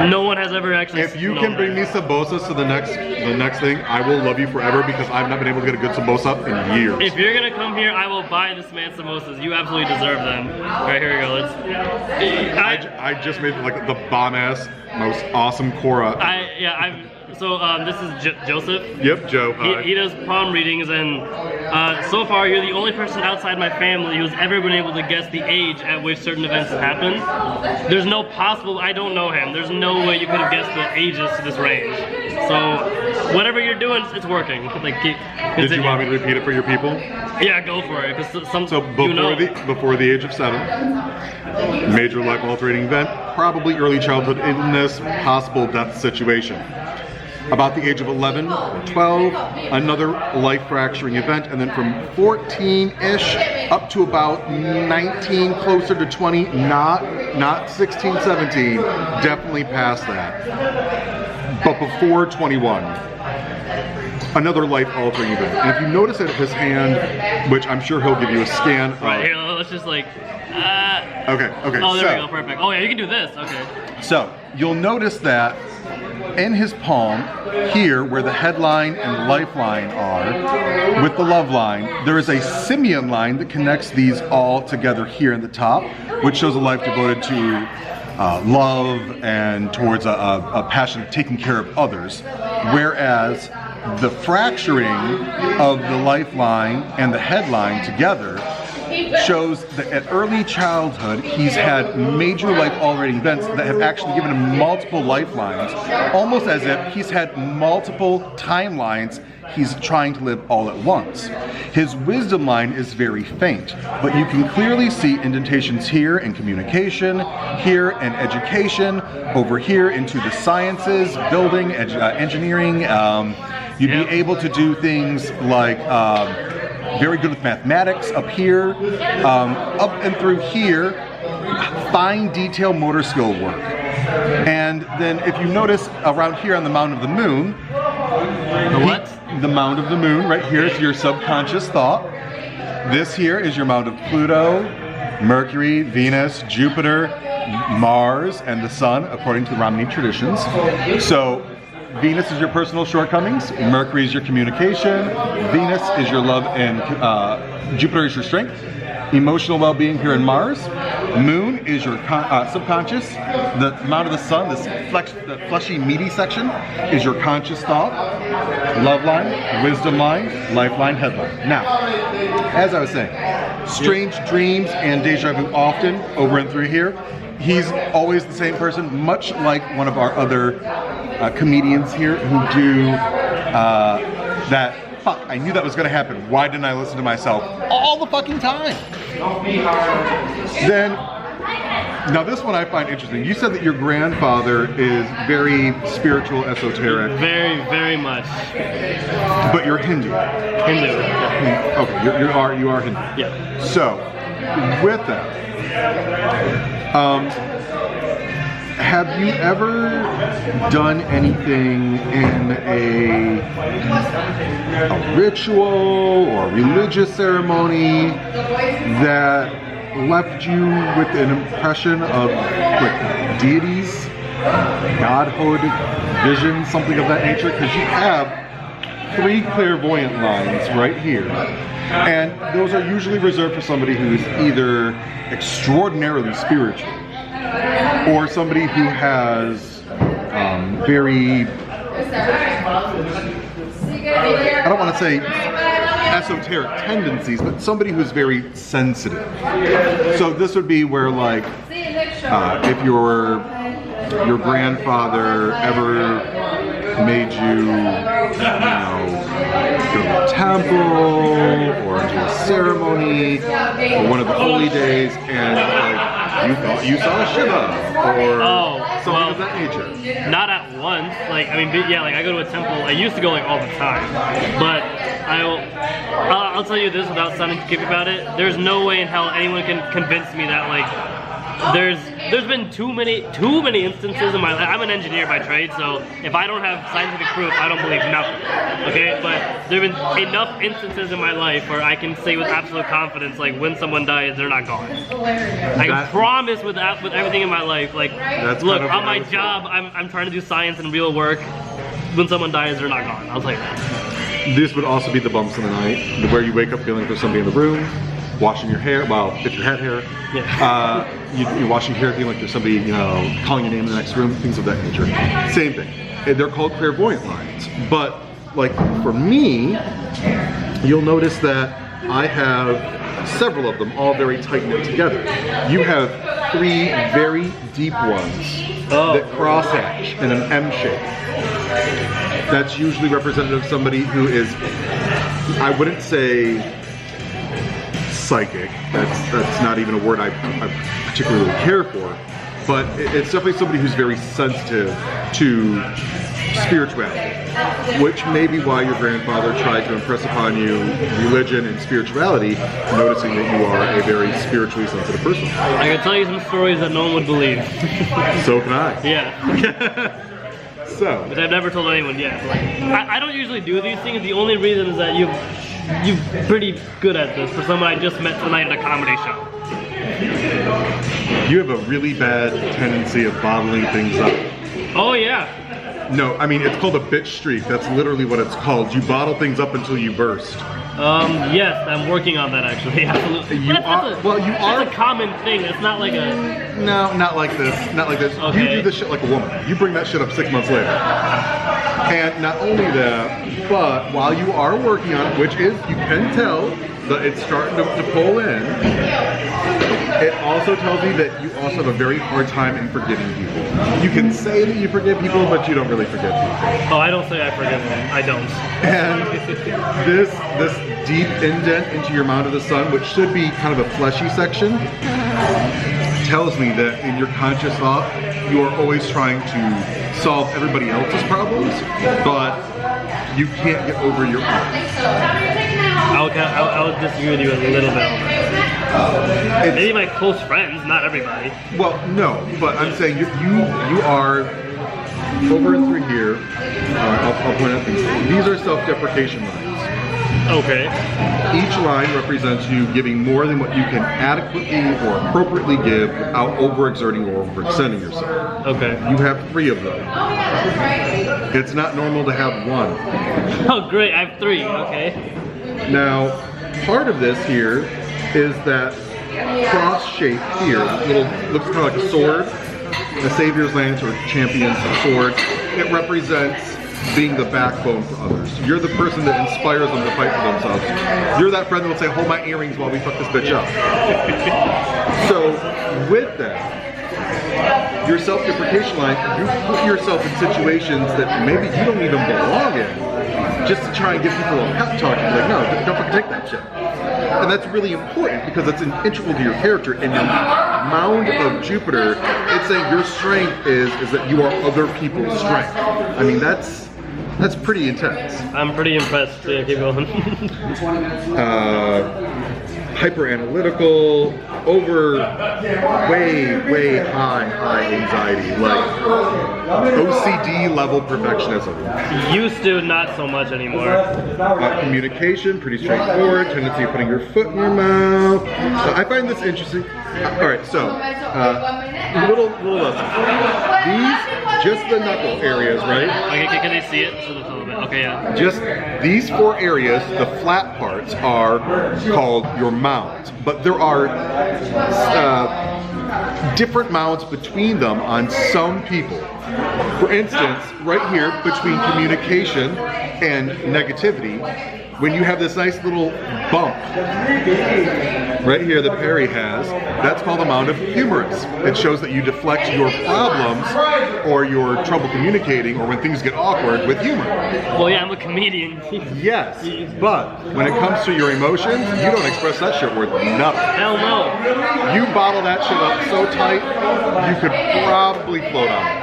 No one has ever actually. If you can bring me samosas to the next thing, I will love you forever because I've not been able to get a good samosa in years. If you're gonna come here, I will buy this man samosas. You absolutely deserve them. All right, here we go. I just made like the bomb ass, most awesome Cora. So this is Joseph. Yep, Joe. He does palm readings, and so far you're the only person outside my family who's ever been able to guess the age at which certain events happen. There's no possible, I don't know him, there's no way you could have guessed the ages to this range. So whatever you're doing, it's working. Like, did you want me to repeat it for your people? Yeah, go for it. Cause before the age of 7, major life-altering event, probably early childhood illness, possible death situation. About the age of 11 or 12, another life-fracturing event, and then from 14-ish up to about 19, closer to 20, not 16, 17, definitely past that. But before 21, another life-altering event. And if you notice at his hand, which I'm sure he'll give you a scan of. Right, here, let's just like, Okay. Oh, there we go, perfect. Oh yeah, you can do this, okay. So, you'll notice that in his palm, here where the headline and lifeline are, with the love line, there is a simian line that connects these all together here in the top, which shows a life devoted to love and towards a passion of taking care of others. Whereas the fracturing of the lifeline and the headline together shows that at early childhood he's had major life-altering events that have actually given him multiple lifelines, almost as if he's had multiple timelines he's trying to live all at once. His wisdom line is very faint, but you can clearly see indentations here in communication, here in education, over here into the sciences, building, engineering. You'd be able to do things like very good with mathematics up here, up and through here, fine detail motor skill work. And then if you notice around here on the Mound of the Moon, the Mound of the Moon, right here is your subconscious thought. This here is your Mound of Pluto, Mercury, Venus, Jupiter, Mars, and the Sun, according to the Romney traditions. So Venus is your personal shortcomings, Mercury is your communication, Venus is your love, and Jupiter is your strength. Emotional well-being here in Mars. Moon is your subconscious. The amount of the Sun, this the fleshy, meaty section, is your conscious thought. Love line, wisdom line, lifeline, headline. Now, as I was saying, strange dreams and deja vu often over and through here. He's always the same person, much like one of our other comedians here who do that. Fuck, I knew that was gonna happen. Why didn't I listen to myself all the fucking time? Then, now this one I find interesting. You said that your grandfather is very spiritual, esoteric. Very, very much. But you're Hindu. Hindu. Yeah. Okay, you are Hindu. Yeah. So, with that, have you ever done anything in a ritual or religious ceremony that left you with an impression of like deities, godhood, vision, something of that nature? Because you have 3 clairvoyant lines right here. And those are usually reserved for somebody who's either extraordinarily spiritual or somebody who has very, I don't want to say esoteric tendencies, but somebody who's very sensitive. So this would be where, like, if your grandfather ever made you know, go to a temple or into a ceremony or one of the holy days, and like you thought you saw Shiva or something of that nature. Not at once. Like, I mean, yeah, like I go to a temple. I used to go like all the time, but I'll tell you this without sounding creepy about it. There's no way in hell anyone can convince me that like there's been too many instances in my life. I'm an engineer by trade, so if I don't have scientific proof, I don't believe nothing. Okay, but there've been enough instances in my life where I can say with absolute confidence, like when someone dies, they're not gone. I can promise with everything in my life, like look, on my job, I'm trying to do science and real work. When someone dies, they're not gone. I'll tell you that. This would also be the bumps in the night, where you wake up feeling there's somebody in the room, washing your hair. Well, if you had hair, yeah. You're washing your hair, feeling like there's somebody, you know, calling your name in the next room, things of that nature. Same thing. And they're called clairvoyant lines. But like for me, you'll notice that I have several of them, all very tight knit together. You have 3 very deep ones that crosshatch in an M shape. That's usually representative of somebody who is, I wouldn't say psychic, that's not even a word I particularly care for, but it's definitely somebody who's very sensitive to spirituality, which may be why your grandfather tried to impress upon you religion and spirituality, noticing that you are a very spiritually sensitive person. I can tell you some stories that no one would believe. So can I. Yeah. So. But I've never told anyone yet. I don't usually do these things. The only reason is that you're pretty good at this for someone I just met tonight at a comedy show. You have a really bad tendency of bottling things up. Oh yeah. No, I mean, it's called a bitch streak. That's literally what it's called. You bottle things up until you burst. Yes, I'm working on that actually. Absolutely. That's a common thing. It's not like a... No, not like this. Not like this. Okay. You do this shit like a woman. You bring that shit up 6 months later. And not only that, but while you are working on it, which is, you can tell that it's starting to pull in, it also tells me that you also have a very hard time in forgiving people. You can say that you forgive people, but you don't really forgive people. Oh, I don't say I forgive them. I don't. And this deep indent into your mound of the sun, which should be kind of a fleshy section, tells me that in your conscious thought, you are always trying to solve everybody else's problems, but you can't get over your own. I'll disagree with you a little bit on that. Maybe my close friends, not everybody. Well, no, but I'm saying you are over and through here. I'll point out things. These are self-deprecation lines. Okay. Each line represents you giving more than what you can adequately or appropriately give without overexerting or overextending yourself. Okay. You have 3 of them. It's not normal to have 1. Oh, great! I have 3. Okay. Now, part of this here is that cross shape here. Looks kind of like a sword, a savior's lance or champion's sword. It represents being the backbone for others. You're the person that inspires them to fight for themselves. You're that friend that will say, hold my earrings while we fuck this bitch up. So, with that, your self-deprecation line, you put yourself in situations that maybe you don't even belong in, just to try and give people a pep talk and be like, no, don't fucking take that shit. And that's really important because it's integral to your character. And your mound of Jupiter, it's saying your strength is that you are other people's strength. I mean, that's pretty intense. I'm pretty impressed. Yeah, keep going. Hyper analytical, way high anxiety, like OCD level perfectionism. Used to, not so much anymore. Communication, pretty straightforward. Tendency of putting your foot in your mouth. I find this interesting. All right, so little lesson. These, just the knuckle areas, right? Okay, can they see it? Just a little bit. Okay, yeah. Just these 4 areas, the flat parts, are called your mounds, but there are different mounds between them on some people. For instance, right here between communication and negativity, when you have this nice little bump right here that Perry has, that's called a mound of hubris. It shows that you deflect your problems or your trouble communicating or when things get awkward with humor. Well, yeah, I'm a comedian. Yes, but when it comes to your emotions, you don't express that shit worth nothing. Hell no. You bottle that shit up so tight, you could probably float on it.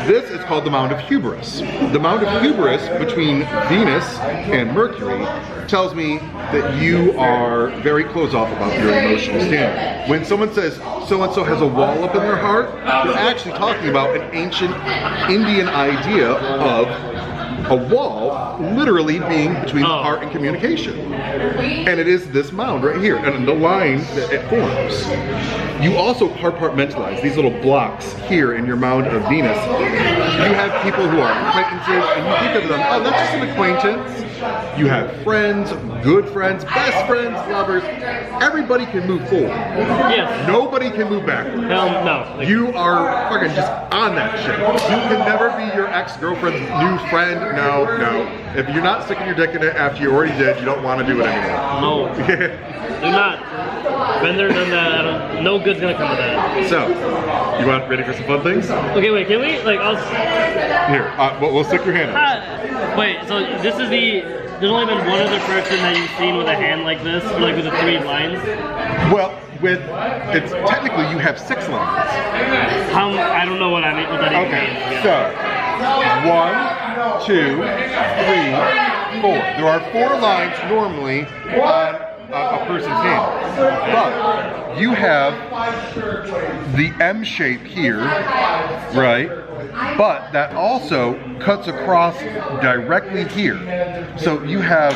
This is called the mound of hubris. The mound of hubris between Venus and Mercury tells me that you are very closed off about your emotional standing. When someone says so-and-so has a wall up in their heart, they're actually talking about an ancient Indian idea of a wall literally being between the heart and communication. And it is this mound right here, and the line that it forms. You also compartmentalize these little blocks here in your mound of Venus. You have people who are acquaintances, and you think of them, oh, that's just an acquaintance. You have friends, good friends, best friends, lovers. Everybody can move forward. Yes. Nobody can move backward. Hell no. You are fucking just on that shit. You can never be your ex-girlfriend's new friend. No, no. If you're not sticking your dick in it after you already did, you don't want to do it anymore. No. Do not. Been there, done that. No good's gonna come of that. So, you want ready for some fun things? Okay, wait. Can we like? Here, we'll stick your hand in. Wait. So this is the. There's only been one other person that you've seen with a hand like this, like with the 3 lines. Well, it's technically you have 6 lines. I don't know what I mean. What that even means. Okay. So 1, 2, 3, 4. There are 4 lines normally on a person's hand, but you have the M shape here, right? But that also cuts across directly here. So you have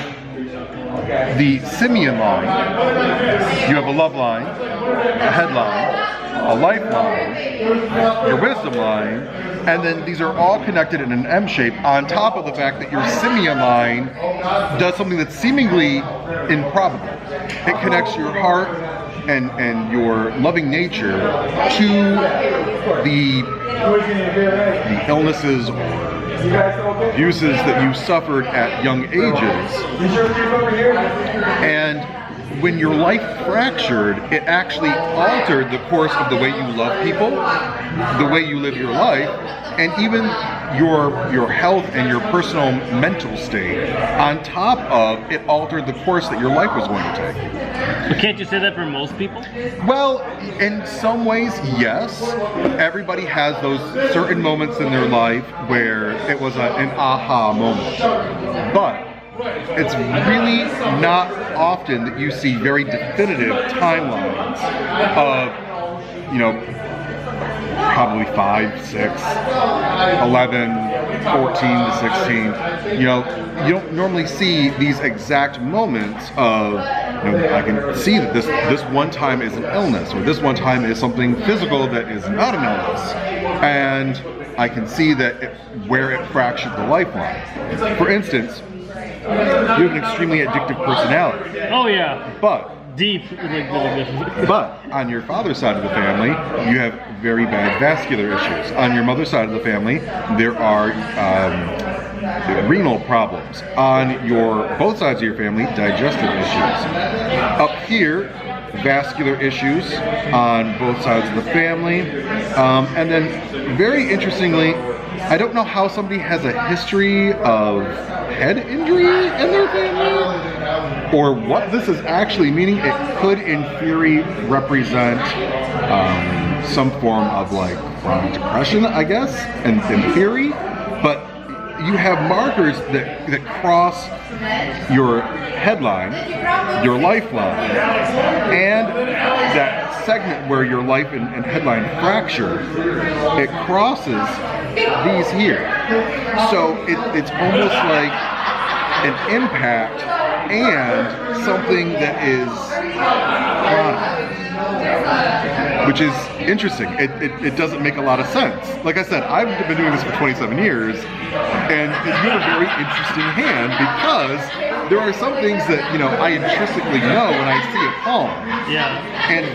the simian line, you have a love line, a headline, a lifeline, your wisdom line, and then these are all connected in an M shape on top of the fact that your simian line does something that's seemingly improbable. It connects your heart and your loving nature to the illnesses or abuses that you suffered at young ages. And when your life fractured, it actually altered the course of the way you love people, the way you live your life, and even your health and your personal mental state. On top of it, altered the course that your life was going to take. But can't you say that for most people? Well, in some ways, yes. Everybody has those certain moments in their life where it was an aha moment. But it's really not often that you see very definitive timelines of, you know, probably 5, 6, 11, 14 to 16. You know, you don't normally see these exact moments of, you know, I can see that this one time is an illness, or this one time is something physical that is not an illness. And I can see that where it fractured the lifeline. For instance, you have an extremely addictive personality. Oh yeah. But deep. But on your father's side of the family, you have very bad vascular issues. On your mother's side of the family, there are renal problems. On both sides of your family, digestive issues. Up here, vascular issues on both sides of the family. And then, very interestingly, I don't know how somebody has a history of head injury in their family, or what this is actually meaning. It could, in theory, represent some form of like chronic depression, I guess, in theory. But you have markers that cross your headline, your lifeline, and that segment where your life and headline fracture. It crosses these here. So it's almost like an impact and something that is chronic, which is interesting. It doesn't make a lot of sense. Like I said, I've been doing this for 27 years, and you have a very interesting hand because there are some things that, you know, I intrinsically know when I see a palm. Yeah. And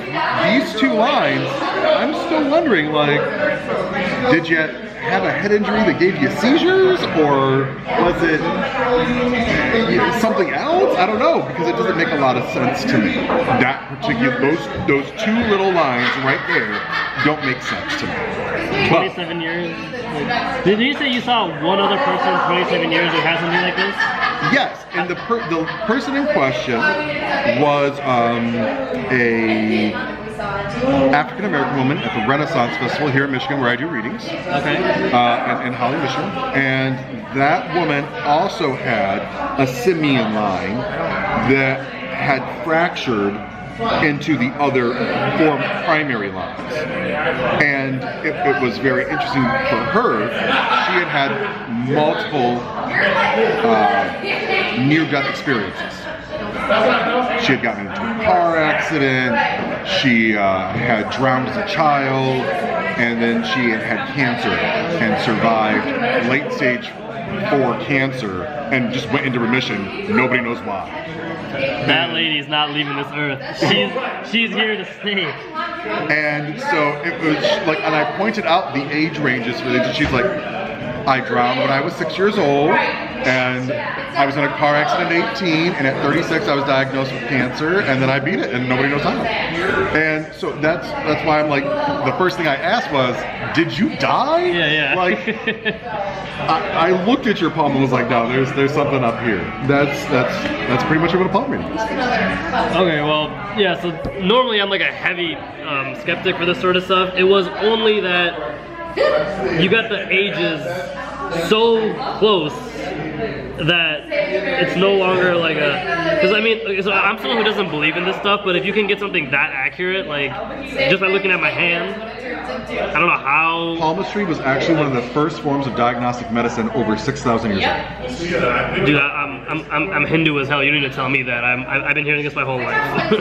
these 2 lines, I'm still wondering, like, did you have a head injury that gave you seizures, or was it something else? I don't know, because it doesn't make a lot of sense to me. That particular, those 2 little lines right there don't make sense to me. 27 years? Did you say you saw one other person in 27 years who had something like this? Yes, and the person in question was a African American woman at the Renaissance Festival here in Michigan, where I do readings. Okay. In Holly, Michigan. And that woman also had a simian line that had fractured into the other four primary lines. And it was very interesting for her. She had had multiple near-death experiences. She had gotten into a car accident, she had drowned as a child, and then she had had cancer and survived late stage 4 cancer and just went into remission. Nobody knows why. That lady's not leaving this earth. She's here to stay. And so it was like, and I pointed out the age ranges for these, and she's like, I drowned when I was 6 years old, and I was in a car accident at 18, and at 36 I was diagnosed with cancer, and then I beat it, and nobody knows how. And so that's why I'm like, the first thing I asked was, did you die? Yeah. Like, I looked at your palm and was like, no, there's something up here. That's pretty much what a palm reading is. Okay, well, yeah, so normally I'm like a heavy skeptic for this sort of stuff. It was only that you got the ages so close that it's no longer like a, because I mean, so I'm someone who doesn't believe in this stuff, but if you can get something that accurate, like just by looking at my hand, I don't know how. Palmistry was actually one of the first forms of diagnostic medicine over 6,000 years ago. Dude, I'm Hindu as hell. You don't need to tell me that. I've been hearing this my whole life.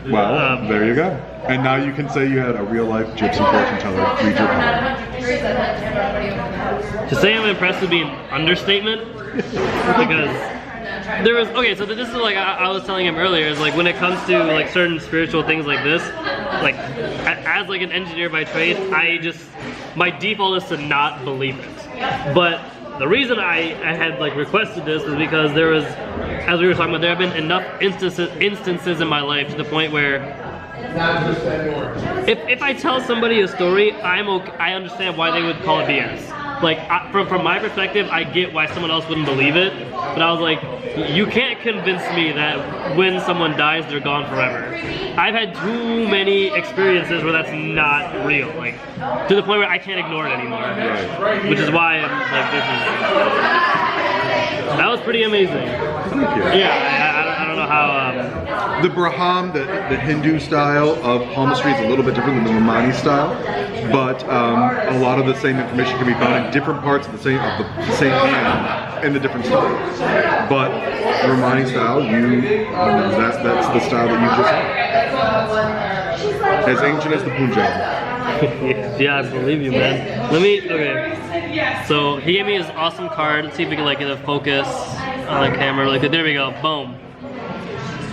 Well, there you go. And now you can say you had a real life gypsy fortune teller read your palm. To say I'm impressed would be an understatement, because there was, okay, so this is like I was telling him earlier, is like when it comes to like certain spiritual things like this, like as like an engineer by trade, my default is to not believe it. But the reason I had like requested this was because there was, as we were talking about, there have been enough instances in my life to the point where if I tell somebody a story, I understand why they would call it BS. Like, from my perspective, I get why someone else wouldn't believe it, but I was like, you can't convince me that when someone dies, they're gone forever. I've had too many experiences where that's not real, like, to the point where I can't ignore it anymore. Right. Which is why I'm like, that was pretty amazing. Thank you. Yeah, I don't know how, the Braham, the Hindu style of palmistry is a little bit different than the Romani style, but a lot of the same information can be found in different parts of the same hand in the different styles. But the Romani style, that's the style that you just have. As ancient as the Punjab. Yeah, I believe you, man. Okay. So he gave me his awesome card. Let's see if we can like get a focus on the camera really good. There we go, boom.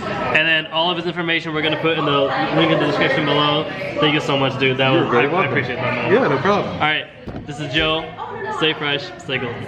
And then all of his information we're gonna put in the link in the description below. Thank you so much, dude. That was I appreciate that, man. Yeah, no problem. All right, this is Joe. Stay fresh, stay golden.